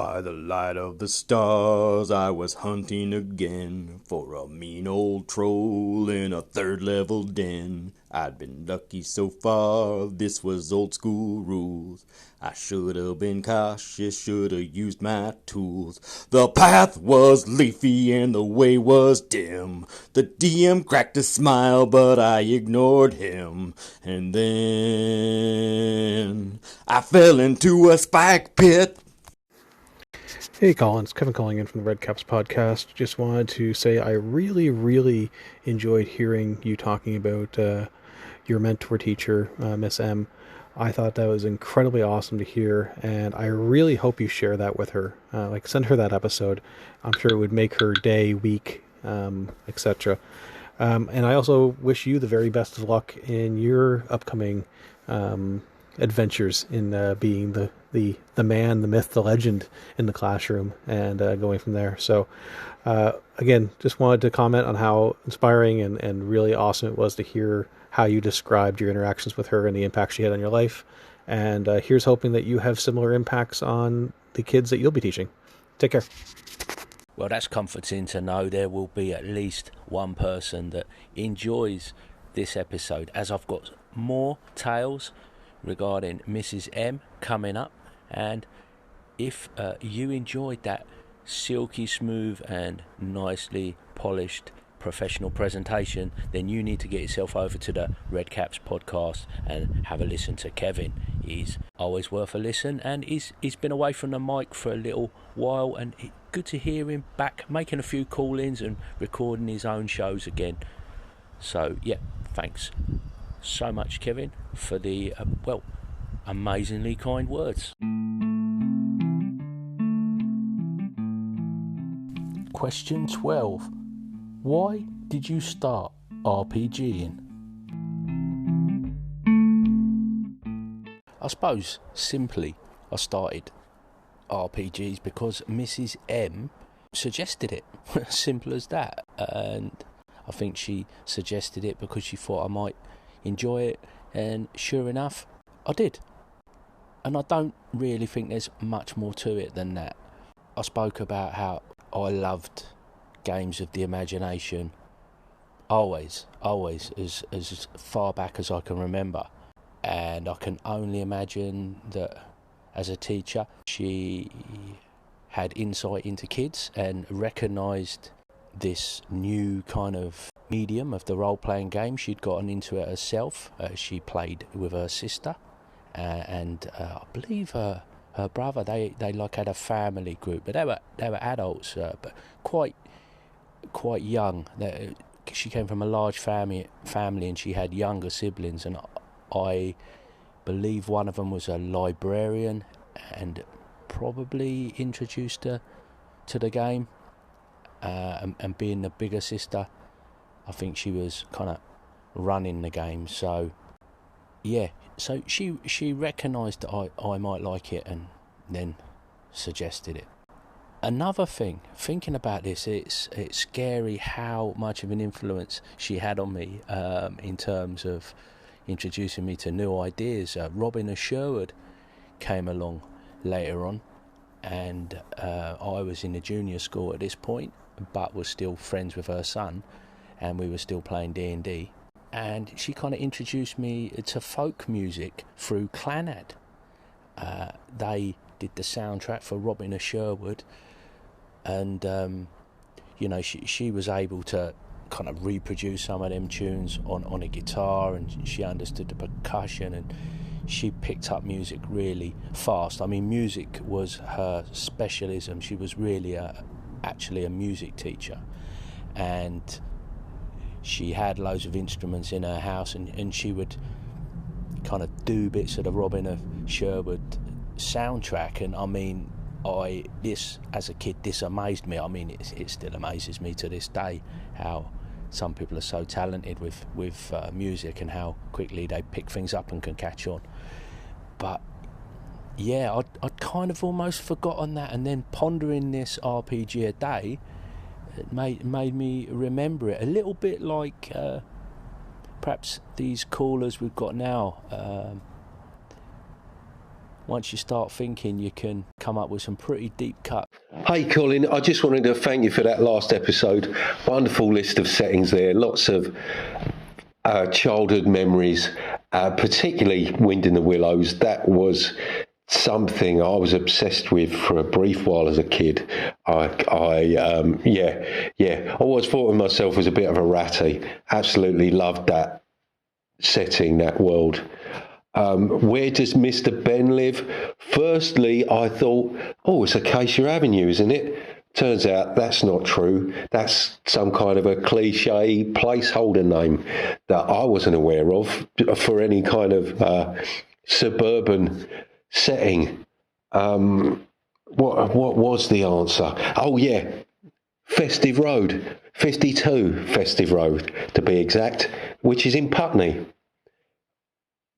By the light of the stars, I was hunting again for a mean old troll in a third-level den. I'd been lucky so far, this was old school rules. I should have been cautious, should have used my tools. The path was leafy and the way was dim. The DM cracked a smile, but I ignored him. And then I fell into a spike pit. Hey Colin, it's Kevin calling in from the Red Caps podcast. Just wanted to say I really enjoyed hearing you talking about your mentor teacher, Miss M. I thought that was incredibly awesome to hear, and I really hope you share that with her. Send her that episode. I'm sure it would make her day, week, etc. And I also wish you the very best of luck in your upcoming adventures in being the man, the myth, the legend in the classroom, and going from there. So again, just wanted to comment on how inspiring and really awesome it was to hear how you described your interactions with her and the impact she had on your life. And here's hoping that you have similar impacts on the kids that you'll be teaching. Take care. Well, that's comforting to know there will be at least one person that enjoys this episode, as I've got more tales regarding Mrs. M coming up. And if you enjoyed that silky smooth and nicely polished professional presentation, then you need to get yourself over to the Red Caps podcast and have a listen to Kevin. He's always worth a listen, and he's been away from the mic for a little while, and good to hear him back making a few call-ins and recording his own shows again. So yeah, thanks so much, Kevin, for the amazingly kind words. Question 12. Why did you start RPGing? I suppose, simply, I started RPGs because Mrs. M suggested it. Simple as that. And I think she suggested it because she thought I might enjoy it, and sure enough, I did. And I don't really think there's much more to it than that. I spoke about how I loved games of the imagination always as far back as I can remember, and I can only imagine that as a teacher she had insight into kids and recognised this new kind of medium of the role-playing game. She'd gotten into it herself. She played with her sister and I believe her brother. They had a family group, but they were adults, but quite young. She came from a large family, and she had younger siblings, and I believe one of them was a librarian and probably introduced her to the game, and being the bigger sister, I think she was kind of running the game. So yeah, so she recognised that I might like it and then suggested it. Another thing, thinking about this, it's scary how much of an influence she had on me in terms of introducing me to new ideas. Robin Sherwood came along later on, and I was in the junior school at this point, but was still friends with her son, and we were still playing D&D. And she kind of introduced me to folk music through Clannad. They did the soundtrack for Robin Sherwood, and she was able to kind of reproduce some of them tunes on a guitar, and she understood the percussion, and she picked up music really fast. I mean, music was her specialism. She was really actually a music teacher, and she had loads of instruments in her house, and she would kind of do bits of the Robin Sherwood soundtrack. And I mean, as a kid, this amazed me. I mean, it still amazes me to this day how some people are so talented with music and how quickly they pick things up and can catch on. But yeah, I'd kind of almost forgotten that, and then pondering this RPG a day, it made me remember it a little bit, like perhaps these callers we've got now once you start thinking, you can come up with some pretty deep cuts. Hey Colin, I just wanted to thank you for that last episode. Wonderful list of settings there, lots of childhood memories, particularly Wind in the Willows. That was something I was obsessed with for a brief while as a kid. I always thought of myself as a bit of a ratty. Absolutely loved that setting, that world. Where does Mr. Ben live? Firstly, I thought, it's Acacia Avenue, isn't it? Turns out that's not true. That's some kind of a cliche placeholder name that I wasn't aware of for any kind of suburban setting. What was the answer? Oh, yeah, Festive Road, 52 Festive Road to be exact, which is in Putney.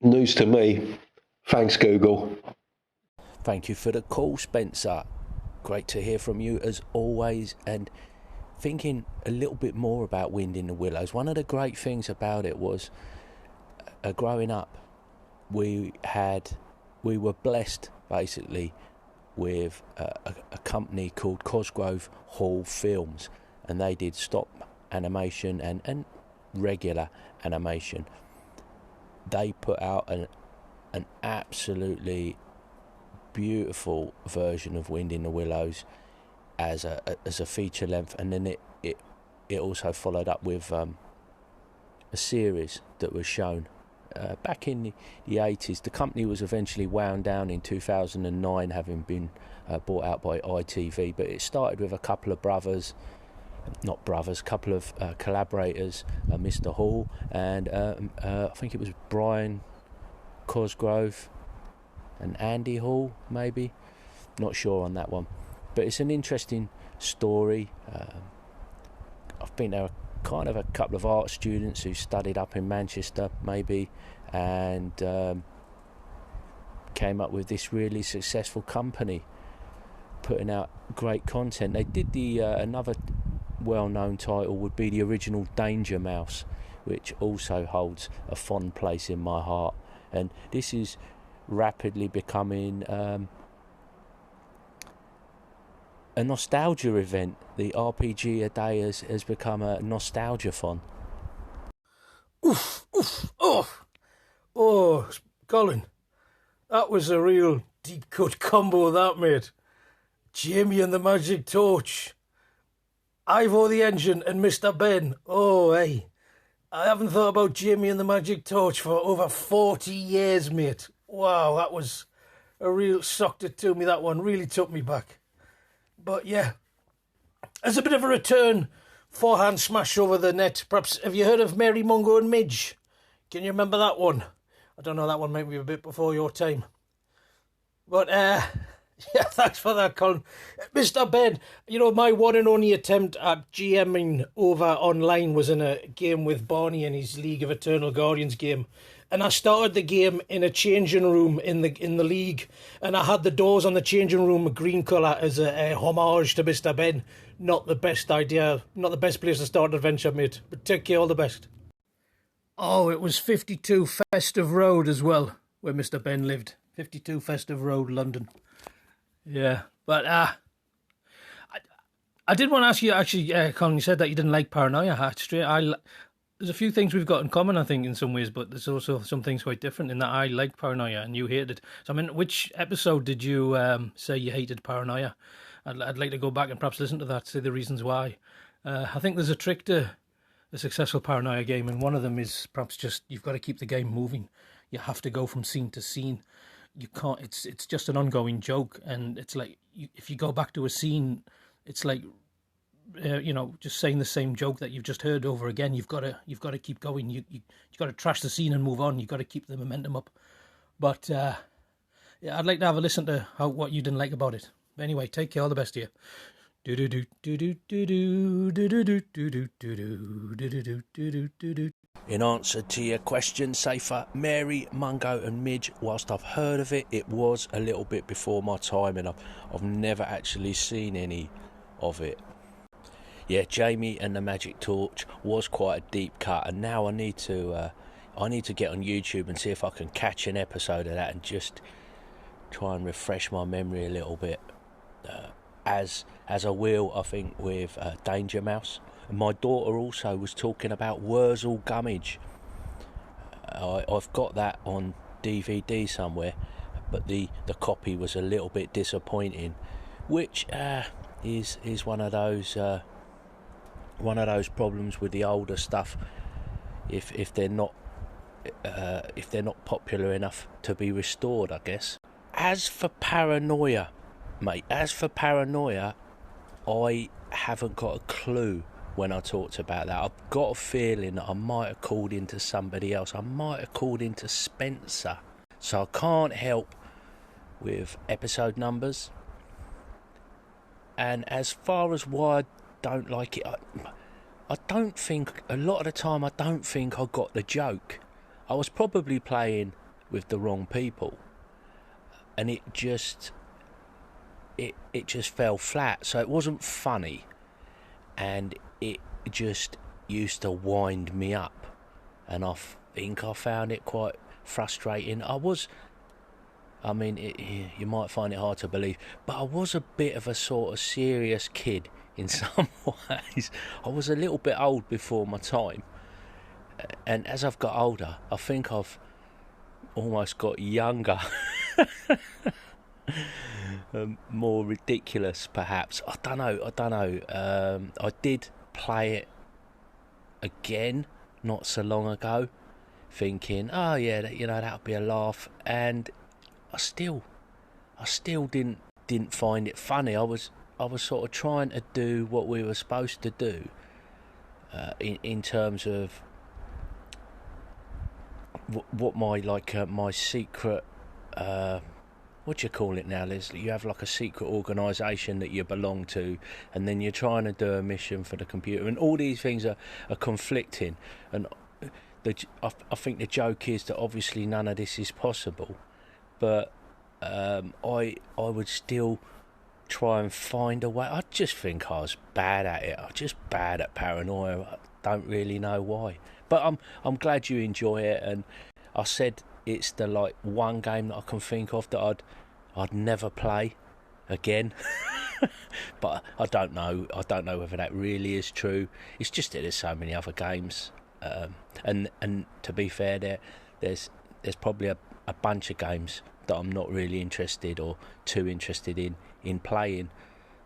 News to me. Thanks, Google. Thank you for the call, Spencer. Great to hear from you as always. And thinking a little bit more about Wind in the Willows, one of the great things about it was growing up, we were blessed basically with a company called Cosgrove Hall Films, and they did stop animation and regular animation. They put out an absolutely beautiful version of Wind in the Willows as a feature length, and then it also followed up with a series that was shown back in the 80s. The company was eventually wound down in 2009, having been bought out by ITV, but it started with a couple of collaborators, Mr. Hall and I think it was Brian Cosgrove and Andy Hall, maybe, not sure on that one, but it's an interesting story. I've been there kind of a couple of art students who studied up in Manchester, maybe, and came up with this really successful company putting out great content. They did the another well-known title would be the original Danger Mouse, which also holds a fond place in my heart, and this is rapidly becoming a nostalgia event. The RPG a day has become a nostalgia-thon. Oh, Colin, that was a real deep-cut combo, that, mate. Jamie and the Magic Torch, Ivo the Engine and Mr. Ben. Oh, hey. I haven't thought about Jamie and the Magic Torch for over 40 years, mate. Wow, that was a real sucked it to me, that one. Really took me back. But yeah, as a bit of a return, forehand smash over the net. Perhaps, have you heard of Mary Mungo and Midge? Can you remember that one? I don't know, that one might be a bit before your time. But, yeah, thanks for that, Colin. Mr. Ben, my one and only attempt at GMing over online was in a game with Barney and his League of Eternal Guardians game. And I started the game in a changing room in the league, and I had the doors on the changing room a green colour as a homage to Mr. Ben. Not the best idea, not the best place to start an adventure, mate. But take care, all the best. Oh, it was 52 Festive Road as well, where Mr. Ben lived. 52 Festive Road, London. Yeah, but I did want to ask you, actually, Colin, you said that you didn't like Paranoia. There's a few things we've got in common, I think, in some ways, but there's also some things quite different in that I liked Paranoia and you hated it. So, I mean, which episode did you say you hated Paranoia? I'd like to go back and perhaps listen to that, say the reasons why. I think there's a trick to a successful Paranoia game, and one of them is perhaps just you've got to keep the game moving. You have to go from scene to scene. You can't. It's just an ongoing joke, and it's like if you go back to a scene, it's like just saying the same joke that you've just heard over again. You've got to keep going. You've got to trash the scene and move on. You've got to keep the momentum up. But yeah, I'd like to have a listen to what you didn't like about it. But anyway, take care. All the best to you. In answer to your question, Safer, Mary, Mungo and Midge, whilst I've heard of it, it was a little bit before my time, and I've never actually seen any of it. Yeah, Jamie and the Magic Torch was quite a deep cut, and now I need to get on YouTube and see if I can catch an episode of that and just try and refresh my memory a little bit, as I will, I think, with Danger Mouse. And my daughter also was talking about Wurzel Gummidge. I've got that on DVD somewhere, but the copy was a little bit disappointing, which is one of those problems with the older stuff. If they're not popular enough to be restored, I guess. As for Paranoia, mate, I haven't got a clue when I talked about that. I've got a feeling that I might have called into somebody else. I might have called into Spencer. So I can't help with episode numbers. And as far as why I don't like it, I don't think, a lot of the time, I don't think I got the joke. I was probably playing with the wrong people. And it just fell flat. So it wasn't funny. And it just used to wind me up. And I think I found it quite frustrating. You might find it hard to believe, but I was a bit of a sort of serious kid in some ways. I was a little bit old before my time. And as I've got older, I think I've almost got younger. More ridiculous, perhaps. I don't know. I did play it again not so long ago, thinking, oh yeah, that'll be a laugh, and I still didn't find it funny. I was sort of trying to do what we were supposed to do, in terms of what my secret, what do you call it now, Leslie? You have like a secret organisation that you belong to, and then you're trying to do a mission for the computer, and all these things are conflicting. And I think the joke is that obviously none of this is possible, but I would still try and find a way. I just think I was bad at it. I'm just bad at Paranoia. I don't really know why, but I'm glad you enjoy it. And I said it's the one game that I can think of that I'd never play again. But I don't know whether that really is true. It's just that there's so many other games, and to be fair, there's probably a bunch of games that I'm not really interested or too interested in playing.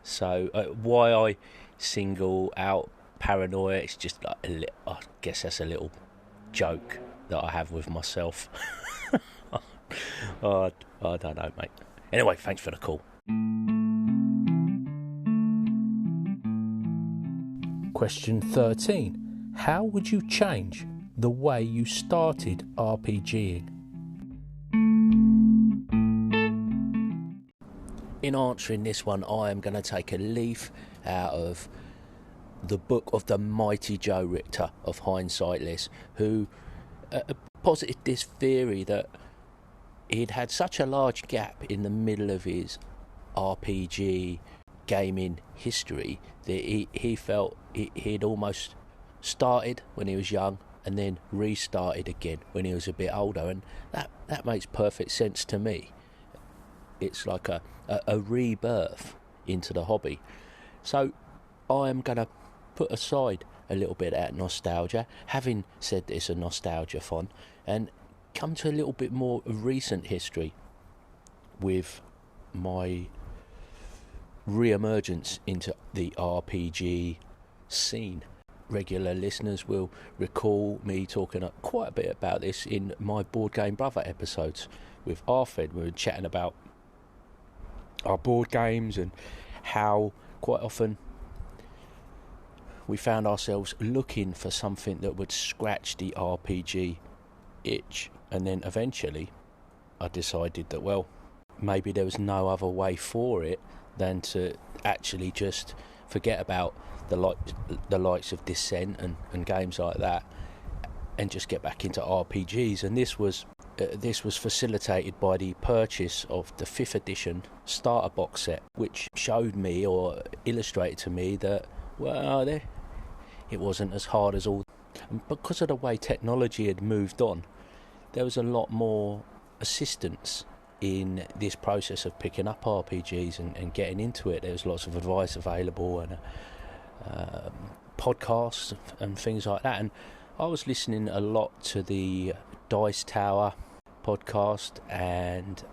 So why I single out Paranoia, it's just I guess that's a little joke that I have with myself. I don't know, mate. Anyway, thanks for the call. Question 13. How would you change the way you started RPGing? In answering this one, I am going to take a leaf out of the book of the mighty Joe Richter of Hindsightless, who posited this theory that he'd had such a large gap in the middle of his RPG gaming history that he felt he'd almost started when he was young and then restarted again when he was a bit older, and that makes perfect sense to me. It's like a rebirth into the hobby. So I am going to put aside a little bit of that nostalgia, having said that it's a nostalgia font, and come to a little bit more recent history with my re-emergence into the RPG scene. Regular listeners will recall me talking quite a bit about this in my Board Game Brother episodes with Arfed. We were chatting about our board games and how quite often we found ourselves looking for something that would scratch the RPG itch, and then eventually I decided that, well, maybe there was no other way for it than to actually just forget about the likes of Descent and games like that, and just get back into RPGs. And this was facilitated by the purchase of the 5th edition starter box set, which showed me or illustrated to me that, well, it wasn't as hard as all. And because of the way technology had moved on, there was a lot more assistance in this process of picking up RPGs and getting into it, there's lots of advice available and podcasts and things like that. And I was listening a lot to the Dice Tower podcast, and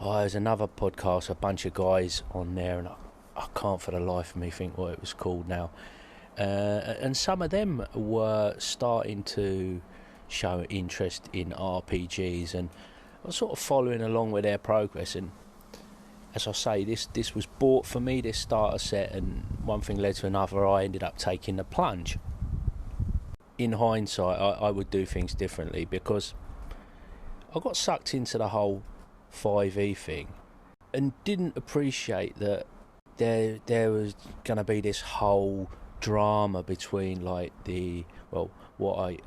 there's another podcast, a bunch of guys on there, and I can't for the life of me think what it was called now. And some of them were starting to show interest in RPGs, and I was sort of following along with their progress. And as I say, this was bought for me, this starter set, and one thing led to another. I ended up taking the plunge. In hindsight, I would do things differently, because I got sucked into the whole 5e thing and didn't appreciate that there was going to be this whole drama between like what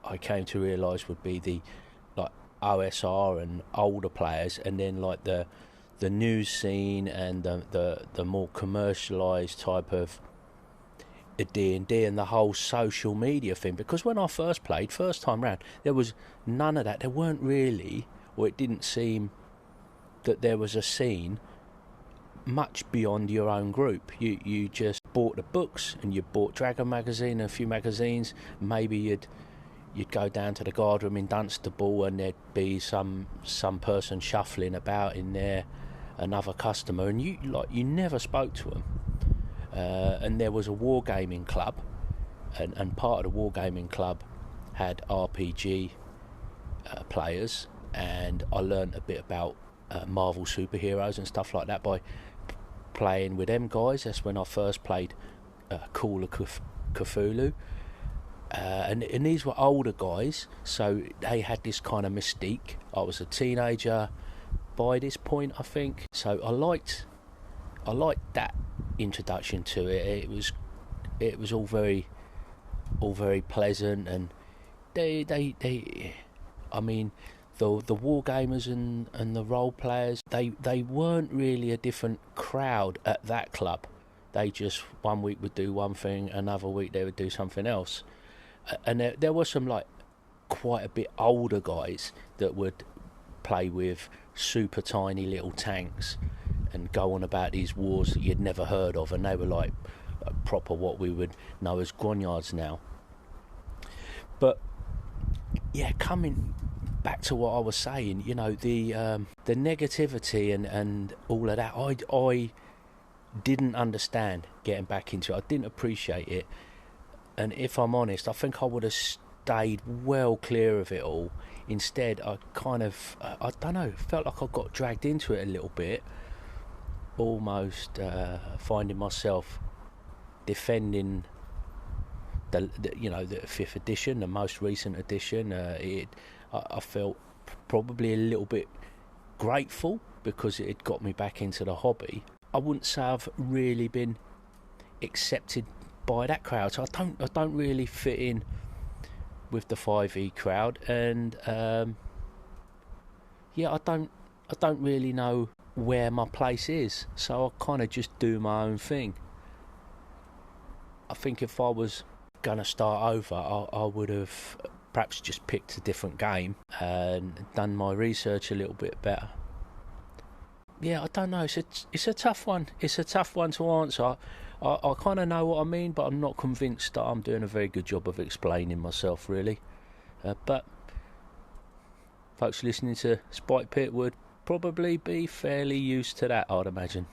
I came to realise would be the like OSR and older players, and then like the news scene and the more commercialised type of D&D and the whole social media thing. Because when I first time round, there was none of that. There weren't really, or it didn't seem that there was a scene much beyond your own group. You just bought the books, and you bought Dragon magazine and a few magazines. Maybe you'd go down to the guard room in Dunstable, and there'd be some person shuffling about in there, another customer, and you never spoke to them. And there was a wargaming club, and part of the wargaming club had RPG players, and I learnt a bit about Marvel superheroes and stuff like that by playing with them guys. That's when I first played Call of Cthulhu, and these were older guys, so they had this kind of mystique. I was a teenager by this point, I think, so I liked that introduction to it. It was all very pleasant, and they I mean, the war gamers and the role players, they weren't really a different crowd at that club. They just one week would do one thing, another week they would do something else, and there were some like quite a bit older guys that would play with super tiny little tanks and go on about these wars that you'd never heard of, and they were like proper what we would know as grognards now. But yeah, coming back to what I was saying, you know, the negativity and all of that, I didn't understand getting back into it. I didn't appreciate it, and if I'm honest, I think I would have stayed well clear of it all. Instead, I kind of I don't know, felt like I got dragged into it a little bit, almost finding myself defending the 5th edition, the most recent edition. I felt probably a little bit grateful because it had got me back into the hobby. I wouldn't say I've really been accepted by that crowd, so I don't really fit in with the 5e crowd, and I don't really know where my place is, so I kind of just do my own thing. I think if I was going to start over, I would have perhaps just picked a different game and done my research a little bit better. Yeah, I don't know. It's a tough one. It's a tough one to answer. I kind of know what I mean, but I'm not convinced that I'm doing a very good job of explaining myself, really. But folks listening to Spikepit would probably be fairly used to that, I'd imagine.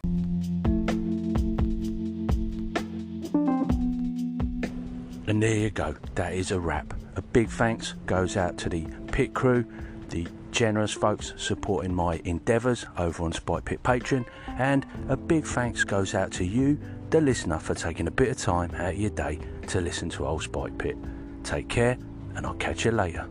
And there you go. That is a wrap. A big thanks goes out to the pit crew, the generous folks supporting my endeavours over on Spikepit Patreon, and a big thanks goes out to you, the listener, for taking a bit of time out of your day to listen to old Spikepit. Take care, and I'll catch you later.